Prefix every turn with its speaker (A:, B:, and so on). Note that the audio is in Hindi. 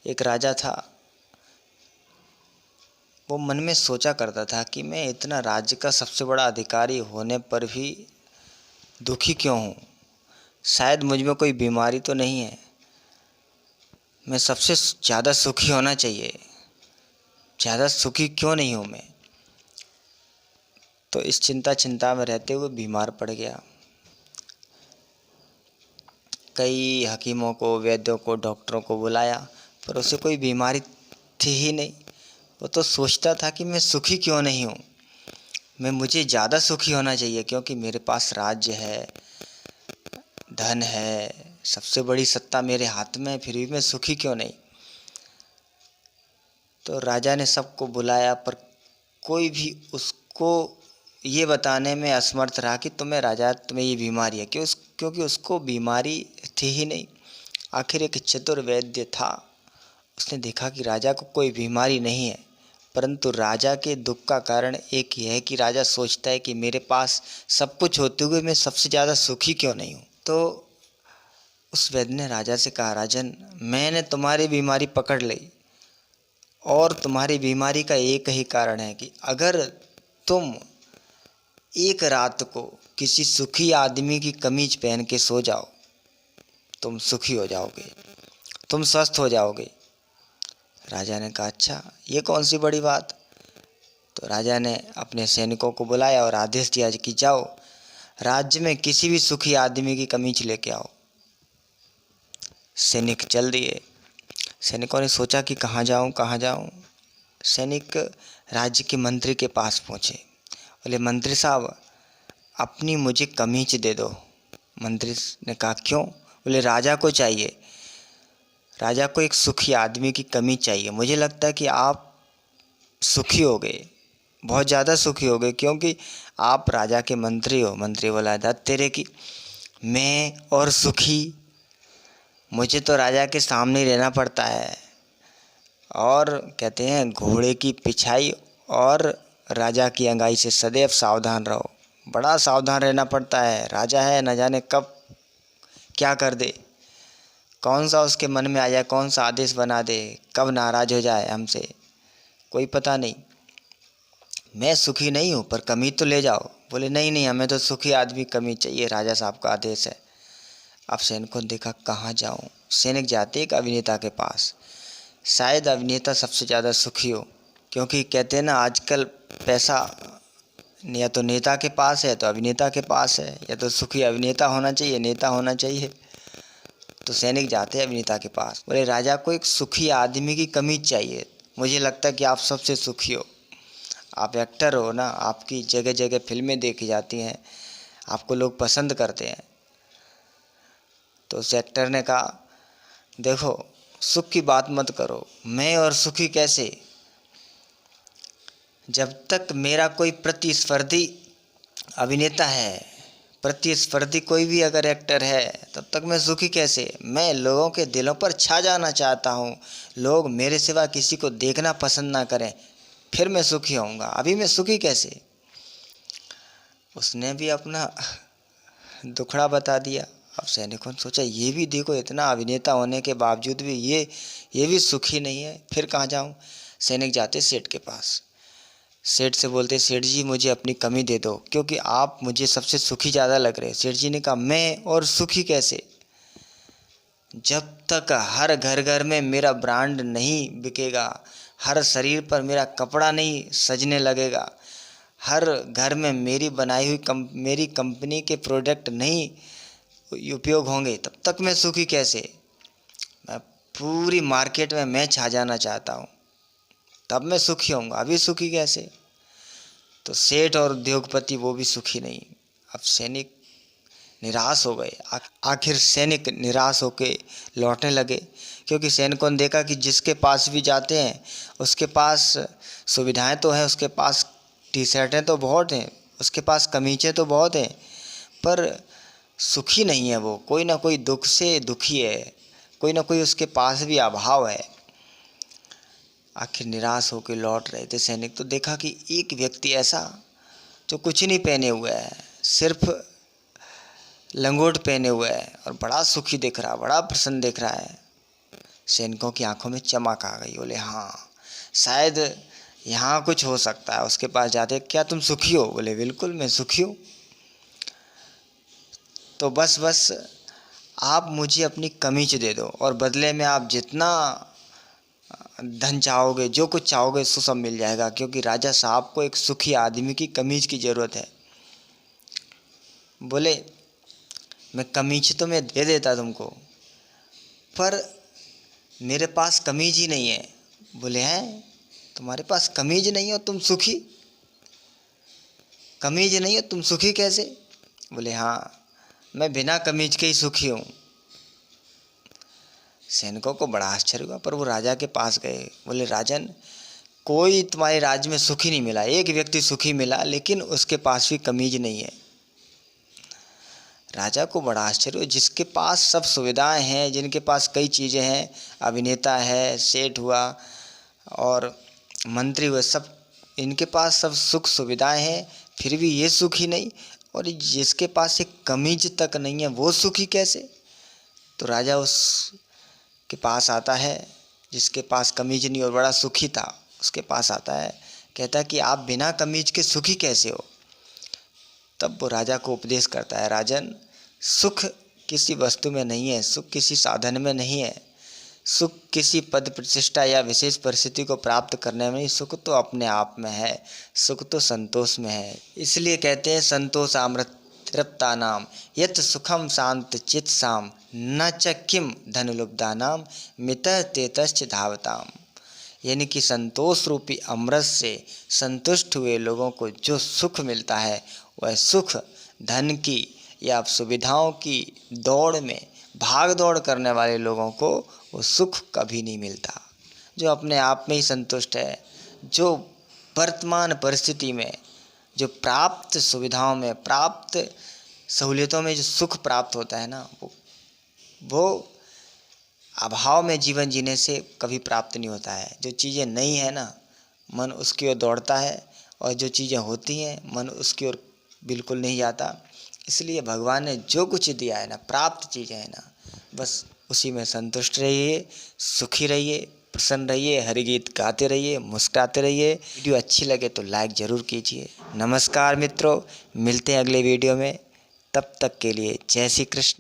A: एक राजा था। वो मन में सोचा करता था कि मैं इतना राज्य का सबसे बड़ा अधिकारी होने पर भी दुखी क्यों हूँ। शायद मुझ में कोई बीमारी तो नहीं है। मैं सबसे ज़्यादा सुखी होना चाहिए। ज़्यादा सुखी क्यों नहीं हूँ मैं। तो इस चिंता में रहते हुए बीमार पड़ गया। कई हकीमों को, वैद्यों को, डॉक्टरों को बुलाया, पर उसे कोई बीमारी थी ही नहीं। वो तो सोचता था कि मैं सुखी क्यों नहीं हूँ। मुझे ज़्यादा सुखी होना चाहिए, क्योंकि मेरे पास राज्य है, धन है, सबसे बड़ी सत्ता मेरे हाथ में है, फिर भी मैं सुखी क्यों नहीं। तो राजा ने सबको बुलाया, पर कोई भी उसको ये बताने में असमर्थ रहा कि तुम्हें ये बीमारी है, क्योंकि उसको बीमारी थी ही नहीं। आखिर एक चतुर वैद्य था। उसने देखा कि राजा को कोई बीमारी नहीं है, परंतु राजा के दुख का कारण एक ही है कि राजा सोचता है कि मेरे पास सब कुछ होते हुए मैं सबसे ज़्यादा सुखी क्यों नहीं हूँ। तो उस वैद्य ने राजा से कहा, राजन, मैंने तुम्हारी बीमारी पकड़ ली, और तुम्हारी बीमारी का एक ही कारण है कि अगर तुम एक रात को किसी सुखी आदमी की कमीज पहन के सो जाओ, तुम सुखी हो जाओगे, तुम स्वस्थ हो जाओगे। राजा ने कहा, अच्छा, ये कौन सी बड़ी बात। तो राजा ने अपने सैनिकों को बुलाया और आदेश दिया कि जाओ, राज्य में किसी भी सुखी आदमी की कमीज लेके आओ। सैनिक चल दिए। सैनिकों ने सोचा कि कहाँ जाऊँ, कहाँ जाऊँ। सैनिक राज्य के मंत्री के पास पहुँचे। बोले, मंत्री साहब, अपनी मुझे कमीज दे दो। मंत्री ने कहा, क्यों। बोले, राजा को चाहिए, राजा को एक सुखी आदमी की कमीज चाहिए। मुझे लगता है कि आप सुखी हो गए, बहुत ज़्यादा सुखी हो गए, क्योंकि आप राजा के मंत्री हो। मंत्री बोला, धत तेरे की, मैं और सुखी, मुझे तो राजा के सामने ही रहना पड़ता है। और कहते हैं, घोड़े की पिछाई और राजा की अंगाई से सदैव सावधान रहो। बड़ा सावधान रहना पड़ता है। राजा है, न जाने कब क्या कर दे, कौन सा उसके मन में आ जाए, कौन सा आदेश बना दे, कब नाराज़ हो जाए हमसे, कोई पता नहीं। मैं सुखी नहीं हूँ, पर कमीज तो ले जाओ। बोले, नहीं नहीं, हमें तो सुखी आदमी कमीज चाहिए, राजा साहब का आदेश है। अब सैनिकों ने देखा, कहाँ जाऊँ। सैनिक जाते एक अभिनेता के पास। शायद अभिनेता सबसे ज़्यादा सुखी हो, क्योंकि कहते हैं ना, आजकल पैसा या तो नेता के पास है तो अभिनेता के पास है, या तो सुखी अभिनेता होना चाहिए, नेता होना चाहिए। तो सैनिक जाते हैं अभिनेता के पास। बोले, राजा को एक सुखी आदमी की कमीज चाहिए। मुझे लगता है कि आप सबसे सुखी हो, आप एक्टर हो ना, आपकी जगह जगह फिल्में देखी जाती हैं, आपको लोग पसंद करते हैं। तो उस एक्टर ने कहा, देखो, सुख की बात मत करो, मैं और सुखी कैसे। जब तक मेरा कोई प्रतिस्पर्धी अभिनेता है, प्रतिस्पर्धी कोई भी अगर एक्टर है, तब तक मैं सुखी कैसे। मैं लोगों के दिलों पर छा जाना चाहता हूँ, लोग मेरे सिवा किसी को देखना पसंद ना करें, फिर मैं सुखी होऊंगा। अभी मैं सुखी कैसे। उसने भी अपना दुखड़ा बता दिया। अब सैनिकों ने सोचा, ये भी देखो, इतना अभिनेता होने के बावजूद भी ये भी सुखी नहीं है, फिर कहाँ जाऊँ। सैनिक जाते सेठ के पास। सेठ से बोलते, सेठ जी, मुझे अपनी कमी दे दो, क्योंकि आप मुझे सबसे सुखी ज़्यादा लग रहे। सेठ जी ने कहा, मैं और सुखी कैसे। जब तक हर घर घर में मेरा ब्रांड नहीं बिकेगा, हर शरीर पर मेरा कपड़ा नहीं सजने लगेगा, हर घर में मेरी बनाई हुई मेरी कंपनी के प्रोडक्ट नहीं उपयोग होंगे, तब तक मैं सुखी कैसे। मैं पूरी मार्केट में मैं छा जाना चाहता हूँ, तब मैं सुखी होऊंगा। अभी सुखी कैसे। तो सेठ और उद्योगपति वो भी सुखी नहीं। अब सैनिक निराश हो गए। आखिर सैनिक निराश होके लौटने लगे, क्योंकि सैनिकों ने देखा कि जिसके पास भी जाते हैं उसके पास सुविधाएं तो हैं, उसके पास टी शर्टें तो बहुत हैं, उसके पास कमीज़ें तो बहुत हैं, पर सुखी नहीं है वो। कोई ना कोई दुख से दुखी है, कोई ना कोई उसके पास भी अभाव है। आखिर निराश होकर लौट रहे थे सैनिक, तो देखा कि एक व्यक्ति ऐसा जो कुछ नहीं पहने हुए है, सिर्फ लंगोट पहने हुए है, और बड़ा सुखी दिख रहा, बड़ा प्रसन्न दिख रहा है। सैनिकों की आंखों में चमक आ गई। बोले हाँ, शायद यहाँ कुछ हो सकता है। उसके पास जाते, क्या तुम सुखी हो? बोले बिल्कुल मैं सुखी हूँ। तो बस आप मुझे अपनी कमीज दे दो और बदले में आप जितना धन चाहोगे, जो कुछ चाहोगे सो सब मिल जाएगा, क्योंकि राजा साहब को एक सुखी आदमी की कमीज की ज़रूरत है। बोले मैं कमीज तो मैं दे देता तुमको, पर मेरे पास कमीज ही नहीं है। बोले हैं, तुम्हारे पास कमीज नहीं हो तुम सुखी? कमीज नहीं हो तुम सुखी कैसे? बोले हाँ, मैं बिना कमीज के ही सुखी हूँ। सैनिकों को बड़ा आश्चर्य हुआ, पर वो राजा के पास गए। बोले राजन, कोई तुम्हारे राज्य में सुखी नहीं मिला, एक व्यक्ति सुखी मिला, लेकिन उसके पास भी कमीज नहीं है। राजा को बड़ा आश्चर्य हुआ, जिसके पास सब सुविधाएं हैं, जिनके पास कई चीज़ें हैं, अभिनेता है, सेठ हुआ और मंत्री हुए, सब इनके पास सब सुख सुविधाएं हैं, फिर भी ये सुखी नहीं, और जिसके पास एक कमीज तक नहीं है वो सुखी कैसे? तो राजा उस के पास आता है जिसके पास कमीज नहीं और बड़ा सुखी था। उसके पास आता है, कहता है कि आप बिना कमीज के सुखी कैसे हो? तब वो राजा को उपदेश करता है, राजन, सुख किसी वस्तु में नहीं है, सुख किसी साधन में नहीं है, सुख किसी पद प्रतिष्ठा या विशेष परिस्थिति को प्राप्त करने में नहीं, सुख तो अपने आप में है, सुख तो संतोष में है। इसलिए कहते हैं संतोष अमृत तृप्ता नाम यत सुखम शांत चित साम न च किम धन लुब्धानाम मितः तेतश्च धावताम। यानी कि संतोष रूपी अमृत से संतुष्ट हुए लोगों को जो सुख मिलता है, वह सुख धन की या सुविधाओं की दौड़ में भाग दौड़ करने वाले लोगों को वो सुख कभी नहीं मिलता। जो अपने आप में ही संतुष्ट है, जो वर्तमान परिस्थिति में जो प्राप्त सुविधाओं में, प्राप्त सहूलियतों में जो सुख प्राप्त होता है ना, वो अभाव में जीवन जीने से कभी प्राप्त नहीं होता है। जो चीज़ें नहीं है ना, मन उसकी ओर दौड़ता है, और जो चीज़ें होती हैं मन उसकी ओर बिल्कुल नहीं जाता। इसलिए भगवान ने जो कुछ दिया है ना, प्राप्त चीज़ें हैं ना, बस उसी में संतुष्ट रहिए, सुखी रहिए, प्रसन्न रहिए, हरि गीत गाते रहिए, मुस्कुराते रहिए। वीडियो अच्छी लगे तो लाइक ज़रूर कीजिए। नमस्कार मित्रों, मिलते हैं अगले वीडियो में, तब तक के लिए जय श्री कृष्ण।